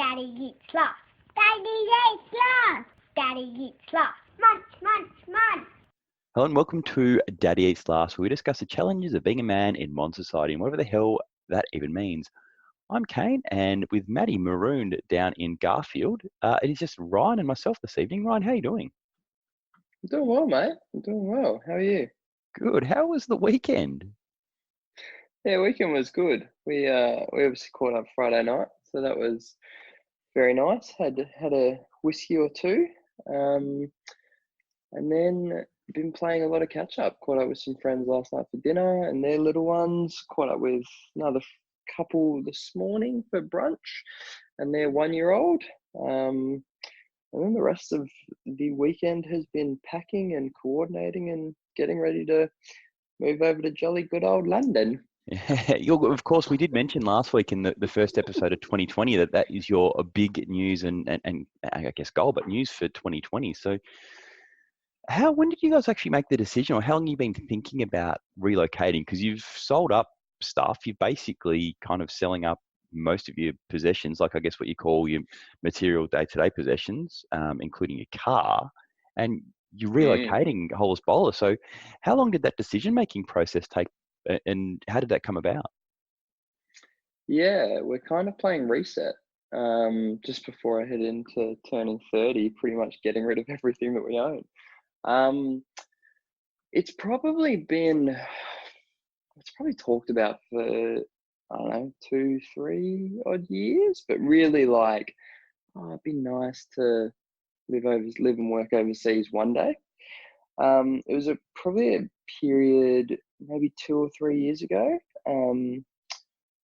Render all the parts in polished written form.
Daddy eats lots. Daddy eats lots. Daddy eats lots. Munch, munch, munch. Hello and welcome to Daddy Eats Last, where we discuss the challenges of being a man in modern society and whatever the hell that even means. I'm Kane, and with Maddie marooned down in Garfield, it is just Ryan and myself this evening. Ryan, how are you doing? I'm doing well, mate. I'm doing well. How are you? Good. How was the weekend? Yeah, weekend was good. We obviously caught up Friday night, so that was very nice. Had a whiskey or two, and then been playing a lot of catch up. Caught up with some friends last night for dinner and their little ones. Caught up with another couple this morning for brunch, and their 1-year-old. And then the rest of the weekend has been packing and coordinating and getting ready to move over to jolly good old London. Yeah, of course, we did mention last week in the first episode of 2020 that is your big news and I guess goal, but news for 2020. So when did you guys actually make the decision, or how long have you been thinking about relocating? Because you've sold up stuff. You're basically kind of selling up most of your possessions, like I guess what you call your material day-to-day possessions, including your car, and you're relocating holus bolus. So how long did that decision-making process take, and how did that come about? Yeah, we're kind of playing reset. Just before I head into turning 30, pretty much getting rid of everything that we own. It's probably talked about for, I don't know, 2-3 odd years, but really like, it'd be nice to live and work overseas one day. It was probably a period, maybe 2 or 3 years ago,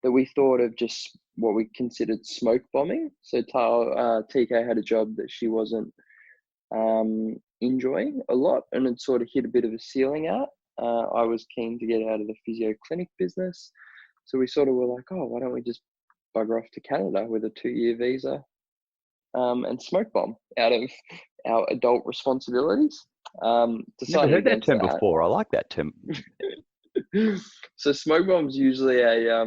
that we thought of just what we considered smoke bombing. So TK had a job that she wasn't enjoying a lot, and it sort of hit a bit of a ceiling out. I was keen to get out of the physio clinic business, so we sort of were like, oh, why don't we just bugger off to Canada with a 2-year visa, and smoke bomb out of our adult responsibilities. Never heard that term before. I like that term. So smoke bomb's usually a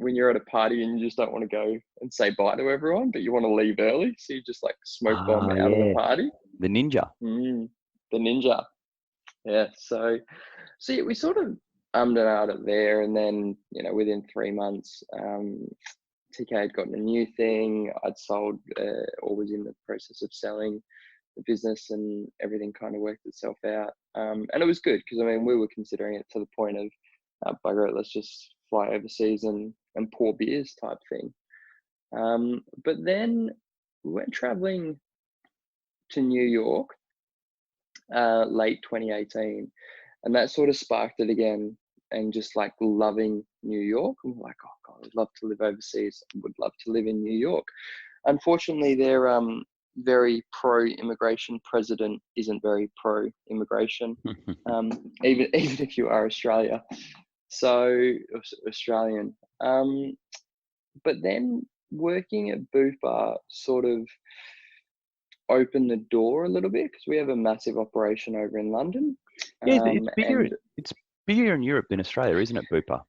when you're at a party and you just don't want to go and say bye to everyone, but you want to leave early, so you just like smoke bomb out of the party. The ninja. The ninja. Yeah. So yeah, we sort of ummed and ahed it there, and then within 3 months, TK had gotten a new thing. I'd sold or was in the process of selling the business, and everything kind of worked itself out. And it was good because we were considering it to the point of bugger it, let's just fly overseas and pour beers type thing. But then we went traveling to New York late 2018, and that sort of sparked it again, and just like loving New York. And we're like, oh God, I'd love to live overseas. I would love to live in New York. Unfortunately, their very pro-immigration president isn't very pro-immigration, even if you are Australian. But then working at Bupa sort of opened the door a little bit, because we have a massive operation over in London. Yeah, it's bigger in Europe than Australia, isn't it, Bupa?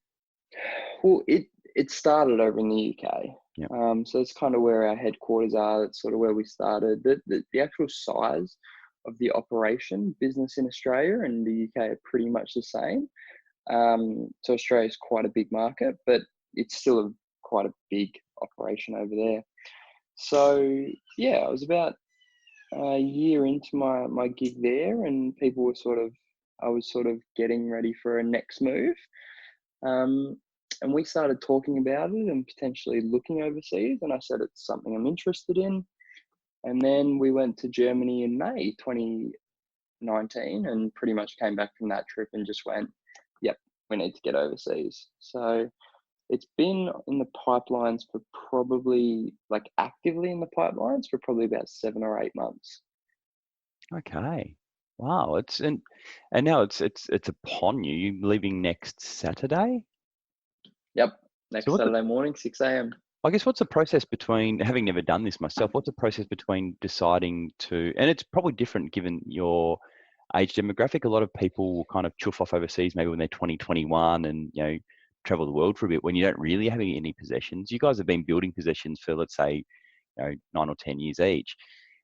Well, it started over in the UK. Yep. So it's kind of where our headquarters are. That's sort of where we started. The actual size of the operation, business in Australia and the UK are pretty much the same. So Australia is quite a big market, but it's still quite a big operation over there. So yeah, I was about a year into my gig there, and I was sort of getting ready for a next move. And we started talking about it and potentially looking overseas, and I said it's something I'm interested in. And then we went to Germany in May 2019, and pretty much came back from that trip and just went, yep, we need to get overseas. So it's been in the pipelines for probably, like actively in the pipelines for probably about 7 or 8 months. Okay. Wow. And now it's upon you. You're leaving next Saturday? Yep. Next Saturday morning, 6 a.m. I guess what's the process between, having never done this myself, what's the process between deciding to, and it's probably different given your age demographic. A lot of people will kind of chuff off overseas maybe when they're 20, 21 and, travel the world for a bit when you don't really have any possessions. You guys have been building possessions for, let's say, 9 or 10 years each.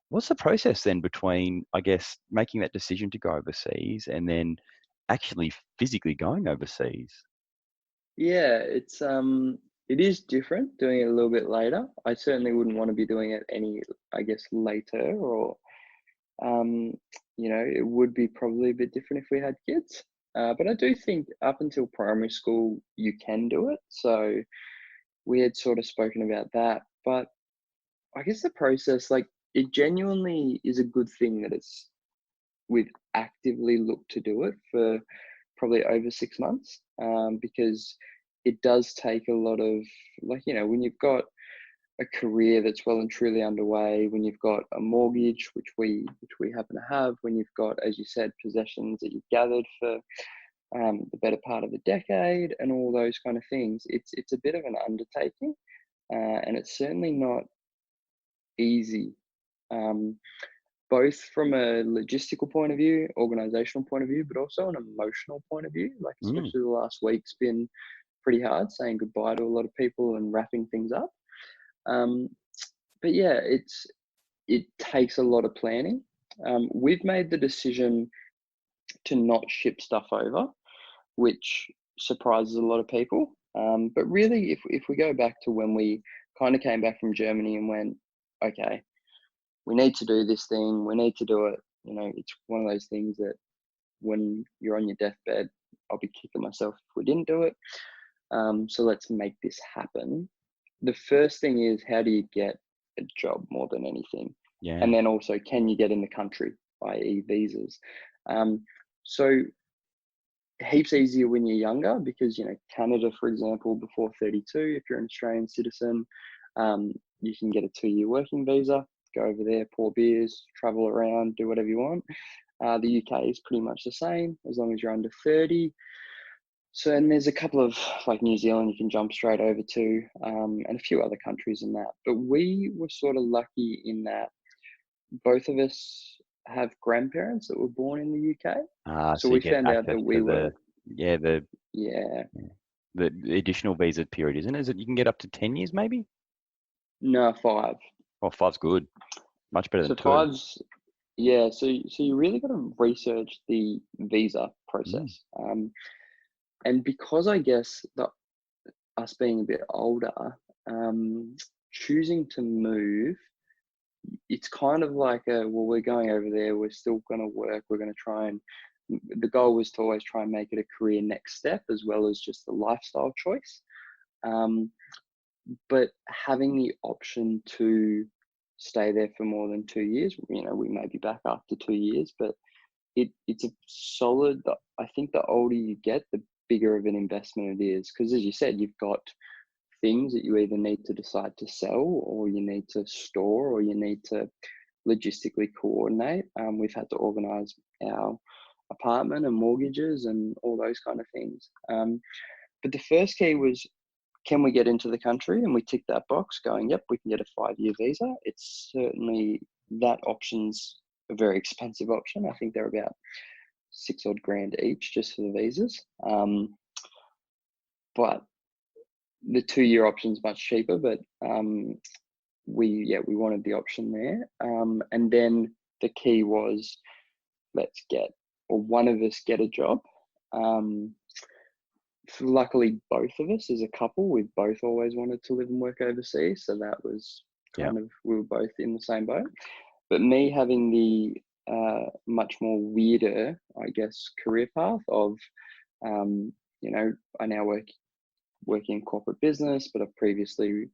What's the process then between, I guess, making that decision to go overseas and then actually physically going overseas? Yeah, it is different doing it a little bit later. I certainly wouldn't want to be doing it any, I guess, later, or um, it would be probably a bit different if we had kids. But I do think up until primary school you can do it. So we had sort of spoken about that. But I guess the process, like, it genuinely is a good thing that we've actively looked to do it for probably over 6 months, because it does take a lot of, like, when you've got a career that's well and truly underway, when you've got a mortgage, which we happen to have, when you've got, as you said, possessions that you've gathered for the better part of a decade, and all those kind of things, it's a bit of an undertaking, and it's certainly not easy. Um, both from a logistical point of view, organizational point of view, but also an emotional point of view. Like, Mm. especially the last week's been pretty hard, saying goodbye to a lot of people and wrapping things up. Um, but yeah, it takes a lot of planning. We've made the decision to not ship stuff over, which surprises a lot of people. But really, if we go back to when we kind of came back from Germany and went, okay, we need to do this thing, we need to do it. It's one of those things that when you're on your deathbed, I'll be kicking myself if we didn't do it. So let's make this happen. The first thing is, how do you get a job more than anything? Yeah. And then also, can you get in the country, i.e. visas? So heaps easier when you're younger, because Canada, for example, before 32, if you're an Australian citizen, you can get a 2-year working visa, go over there, pour beers, travel around, do whatever you want. The UK is pretty much the same as long as you're under 30. So, and there's a couple of, like, New Zealand you can jump straight over to, and a few other countries in that. But we were sort of lucky in that both of us have grandparents that were born in the UK. So So you we get found out access that we to were, the yeah, the additional visa period, isn't it? Is it you can get up to 10 years maybe? no, 5. Oh, 5's good. Much better So than 2. 5's, yeah. So you really got to research the visa Mm. process, and because I guess us being a bit older, choosing to move, it's kind of like well, we're going over there, we're still going to work, we're going to try and, the goal was to always try and make it a career next step as well as just a lifestyle choice. But having the option to stay there for more than 2 years, we may be back after 2 years, but it's a solid, I think the older you get, the bigger of an investment it is, because as you said, you've got things that you either need to decide to sell, or you need to store, or you need to logistically coordinate. We've had to organize our apartment and mortgages and all those kind of things. But the first key was, can we get into the country? And we ticked that box going, yep, we can get a 5-year visa. It's certainly, that option's a very expensive option. I think they're about 6 odd grand each just for the visas. But the 2-year option's much cheaper, but we wanted the option there. And then the key was, one of us get a job. Luckily, both of us as a couple, we've both always wanted to live and work overseas. So that was kind of, we were both in the same boat. But me having the much more weirder, I guess, career path of, I now work in corporate business, but I've previously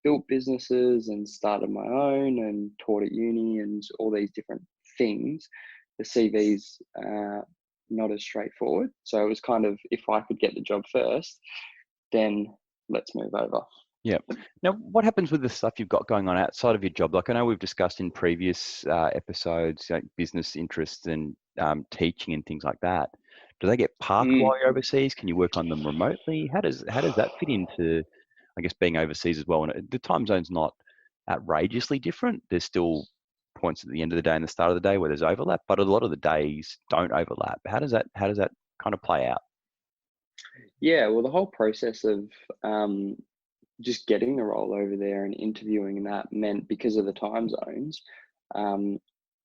built businesses and started my own and taught at uni and all these different things. The CV's not as straightforward. So it was kind of, if I could get the job first, then let's move over. Yeah. Now, what happens with the stuff you've got going on outside of your job? Like, I know we've discussed in previous episodes, like business interests and teaching and things like that. Do they get parked while you're overseas? Can you work on them remotely? How does that fit into, I guess, being overseas as well? And the time zone's not outrageously different. There's still points at the end of the day and the start of the day where there's overlap, but a lot of the days don't overlap. How does that kind of play out? Yeah, well, the whole process of just getting the role over there and interviewing, and that meant, because of the time zones,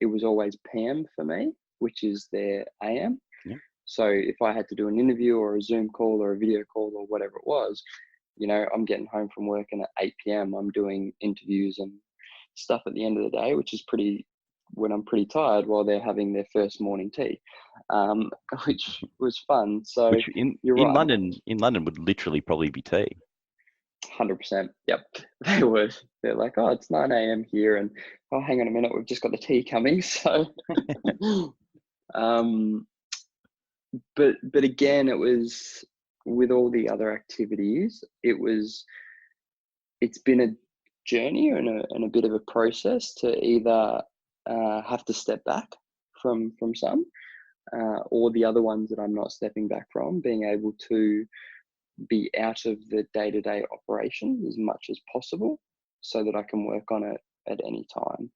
it was always PM for me, which is their AM. Yeah. So if I had to do an interview or a Zoom call or a video call or whatever it was, I'm getting home from work, and at 8 p.m. I'm doing interviews and stuff at the end of the day, which is when I'm pretty tired, while they're having their first morning tea, which was fun. So Which you're in right. London would literally probably be tea. 100%. Yep. They were. They're like, oh, it's 9 a.m. here, and oh, hang on a minute, we've just got the tea coming. So, um, but again, it was, with all the other activities, it's been a journey and a bit of a process to either have to step back from some, or the other ones that I'm not stepping back from, being able to be out of the day-to-day operation as much as possible, so that I can work on it at any time.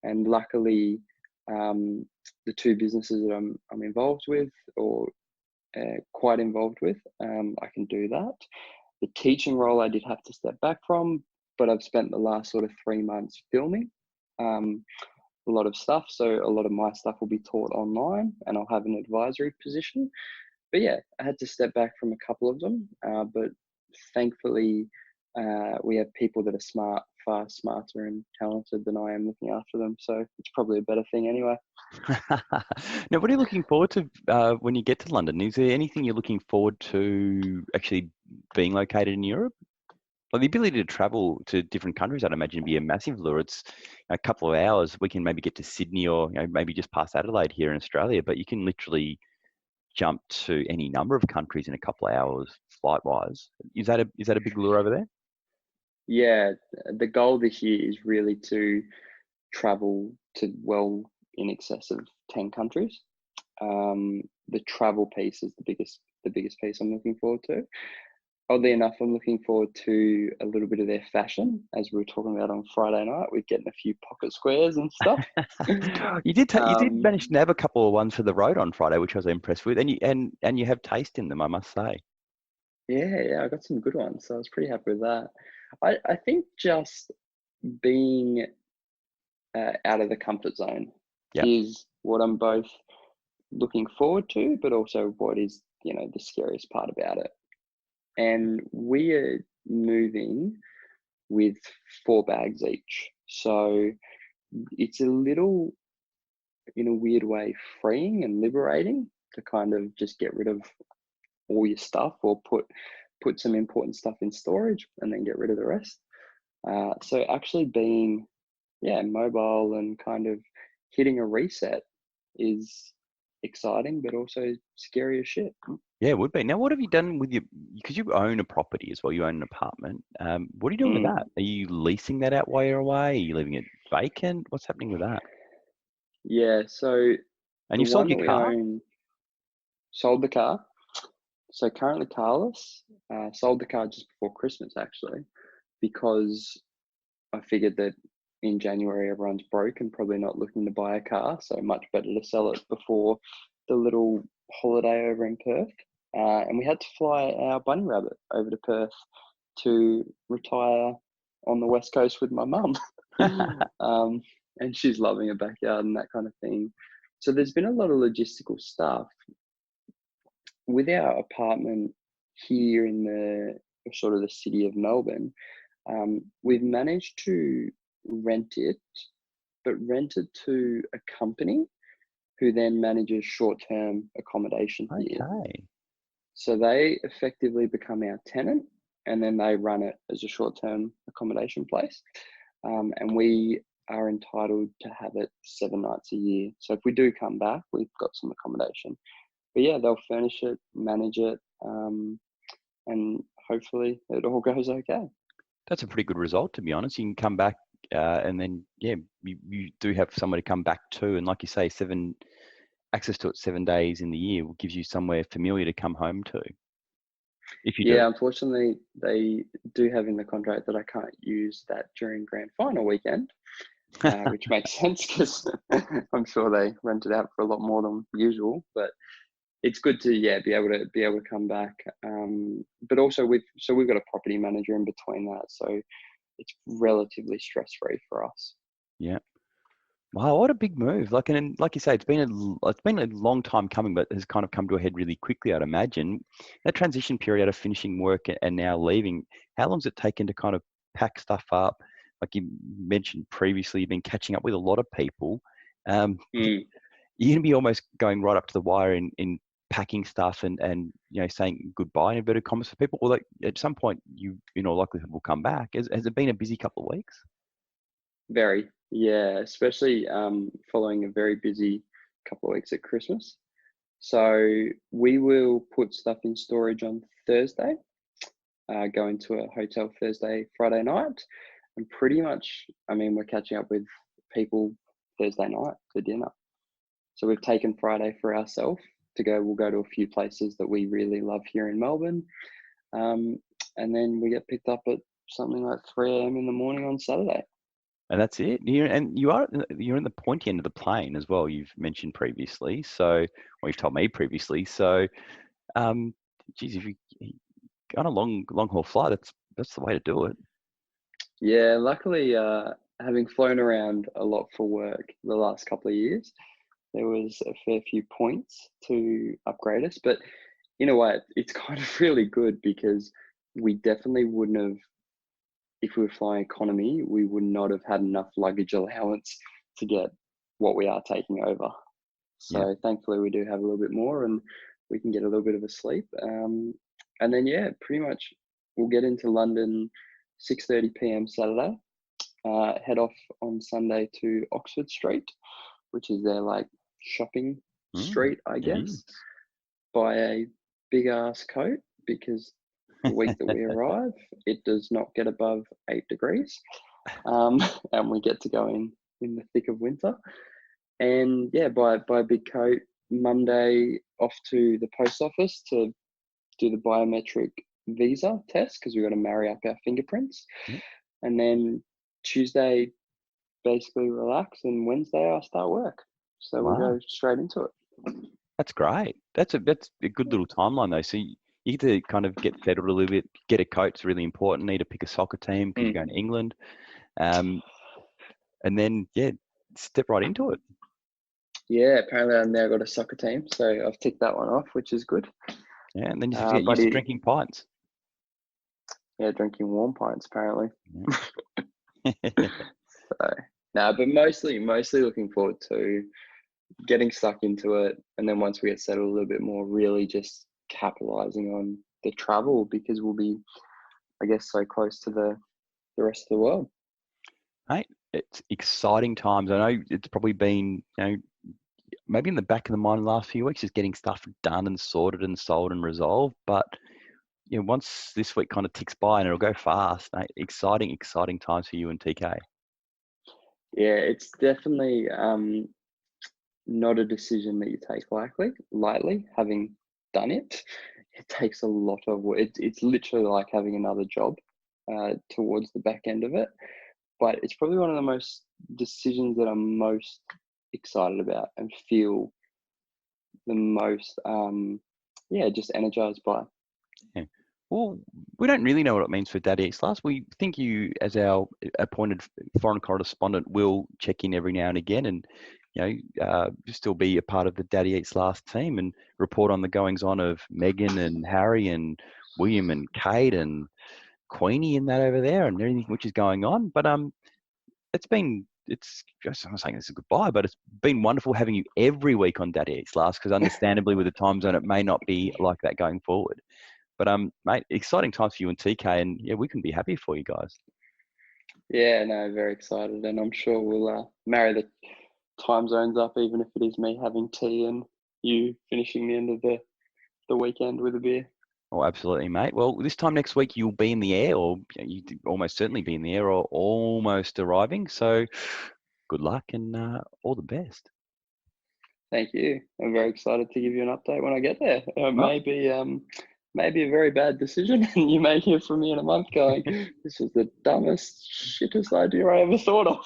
And luckily, the two businesses that I'm involved with, or quite involved with, I can do that. The teaching role I did have to step back from, but I've spent the last sort of 3 months filming a lot of stuff. So a lot of my stuff will be taught online, and I'll have an advisory position. But yeah, I had to step back from a couple of them. But thankfully, we have people that are far smarter and talented than I am looking after them. So it's probably a better thing anyway. Now, what are you looking forward to when you get to London? Is there anything you're looking forward to actually being located in Europe? Like the ability to travel to different countries, I'd imagine, would be a massive lure. It's a couple of hours. We can maybe get to Sydney, or maybe just past Adelaide here in Australia, but you can literally jump to any number of countries in a couple of hours flight-wise. Is that a big lure over there? Yeah, the goal this year is really to travel to well in excess of 10 countries. The travel piece is the biggest piece I'm looking forward to. Oddly enough, I'm looking forward to a little bit of their fashion, as we were talking about on Friday night, with getting a few pocket squares and stuff. You did manage to nab a couple of ones for the road on Friday, which I was impressed with, and you have taste in them, I must say. Yeah, I got some good ones, so I was pretty happy with that. I think just being out of the comfort zone Yeah. is what I'm both looking forward to, but also what is, the scariest part about it. And we are moving with 4 bags each. So it's a little, in a weird way, freeing and liberating to kind of just get rid of all your stuff, or put some important stuff in storage and then get rid of the rest. So actually being, mobile and kind of hitting a reset is exciting, but also scary as shit. Yeah, it would be. Now, what have you done with because you own a property as well, you own an apartment. What are you doing with that? Are you leasing that out while you're away? Are you leaving it vacant? What's happening with that? Yeah, so And the you've sold one your that we car? own, sold the car. So currently Carlos sold the car just before Christmas, actually, because I figured that in January everyone's broke and probably not looking to buy a car, so much better to sell it before the little holiday over in Perth. And we had to fly our bunny rabbit over to Perth to retire on the West Coast with my mum. And she's loving her backyard and that kind of thing. So there's been a lot of logistical stuff. With our apartment here in the sort of the city of Melbourne, we've managed to rent it, but rent it to a company who then manages short-term accommodation here. Okay. So they effectively become our tenant, and then they run it as a short-term accommodation place. And we are entitled to have it 7 nights a year. So if we do come back, we've got some accommodation. But yeah, they'll furnish it, manage it, and hopefully it all goes okay. That's a pretty good result, to be honest. You can come back and then, you do have somewhere to come back to. And like you say, access to it 7 days in the year gives you somewhere familiar to come home to, if you do. Unfortunately, they do have in the contract that I can't use that during grand final weekend, which makes sense because I'm sure they rent it out for a lot more than usual. But it's good to be able to come back. But also we've got a property manager in between that, so it's relatively stress free for us. Yeah. Wow, what a big move! And like you say, it's been a long time coming, but has kind of come to a head really quickly. I'd imagine that transition period out of finishing work and now leaving. How long's it taken to kind of pack stuff up? Like you mentioned previously, you've been catching up with a lot of people. You're going to be almost going right up to the wire in packing stuff and saying goodbye in inverted commas for people. Or like at some point, you know likelihood will come back. Has it been a busy couple of weeks? Very, yeah, especially following a very busy couple of weeks at Christmas. So we will put stuff in storage on Thursday, go into a hotel Thursday, Friday night, and pretty much, we're catching up with people Thursday night for dinner. So we've taken Friday for ourselves to go. We'll go to a few places that we really love here in Melbourne, and then we get picked up at something like 3 a.m. in the morning on Saturday. And that's it. You're in the pointy end of the plane as well. You've mentioned previously, or you've told me previously. So, geez, if you on a long haul flight, that's the way to do it. Yeah, luckily, having flown around a lot for work the last couple of years, there was a fair few points to upgrade us. But in a way, it's kind of really good because we definitely wouldn't have. If we were flying economy, we would not have had enough luggage allowance to get what we are taking over. So thankfully we do have a little bit more and we can get a little bit of a sleep. And then, pretty much we'll get into London 6:30 p.m. Saturday, head off on Sunday to Oxford Street, which is their like shopping street, I guess. Buy a big ass coat because the week that we arrive, it does not get above 8 degrees, and we get to go in the thick of winter. And buy a big coat. Monday off to the post office to do the biometric visa test because we've got to marry up our fingerprints. And then Tuesday, basically relax, and Wednesday I start work. So we'll go straight into it. That's great. That's a good little timeline though. So you get to kind of get settled a little bit. Get a coat's really important. Need to pick a soccer team because you're going to England, and then step right into it. Yeah, apparently I've now got a soccer team, so I've ticked that one off, which is good. Yeah, and then you just get used to drinking pints. Yeah, drinking warm pints apparently. But mostly looking forward to getting stuck into it, and then once we get settled a little bit more, really just capitalizing on the travel because we'll be, I guess, so close to the rest of the world. Right, it's exciting times. I know it's probably been, maybe in the back of the mind the last few weeks, just getting stuff done and sorted and sold and resolved. But once this week kind of ticks by, and it'll go fast. Exciting times for you and TK. Yeah, it's definitely not a decision that you take lightly. Having done it, it takes a lot of work. It's literally like having another job towards the back end of it. But it's probably one of the most decisions that I'm most excited about and feel the most, just energized by. Yeah. Well, we don't really know what it means for Daddy Eats Last. We think you, as our appointed foreign correspondent, will check in every now and again and, still be a part of the Daddy Eats Last team and report on the goings on of Meghan and Harry and William and Kate and Queenie and that over there and everything which is going on. But I'm not saying this is goodbye, but it's been wonderful having you every week on Daddy Eats Last because understandably with the time zone, it may not be like that going forward. But mate, exciting times for you and TK, and we can be happy for you guys. Yeah, no, very excited, and I'm sure we'll marry the time zones up, even if it is me having tea and you finishing the end of the weekend with a beer. Oh, absolutely, mate. Well, this time next week you'll be in the air, or you almost certainly be in the air, or almost arriving. So, good luck and all the best. Thank you. I'm very excited to give you an update when I get there. Maybe a very bad decision, and you may hear from me in a month going, "This was the dumbest, shittest idea I ever thought of."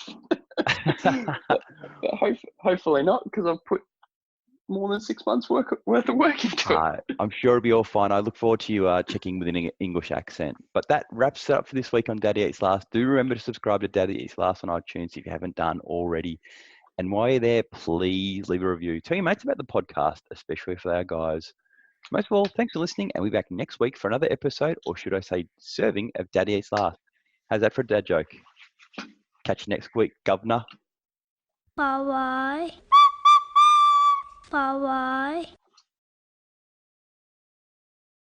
but hopefully not, because I've put more than 6 months worth of work into it. I'm sure it'll be all fine. I look forward to you checking with an English accent. But that wraps it up for this week on Daddy Eats Last. Do remember to subscribe to Daddy Eats Last on iTunes if you haven't done already. And while you're there, please leave a review. Tell your mates about the podcast, especially for our guys. Most of all, thanks for listening, and we'll be back next week for another episode, or should I say serving, of Daddy Eats Last. How's that for a dad joke? Catch you next week, governor. Bye-bye. Bye-bye.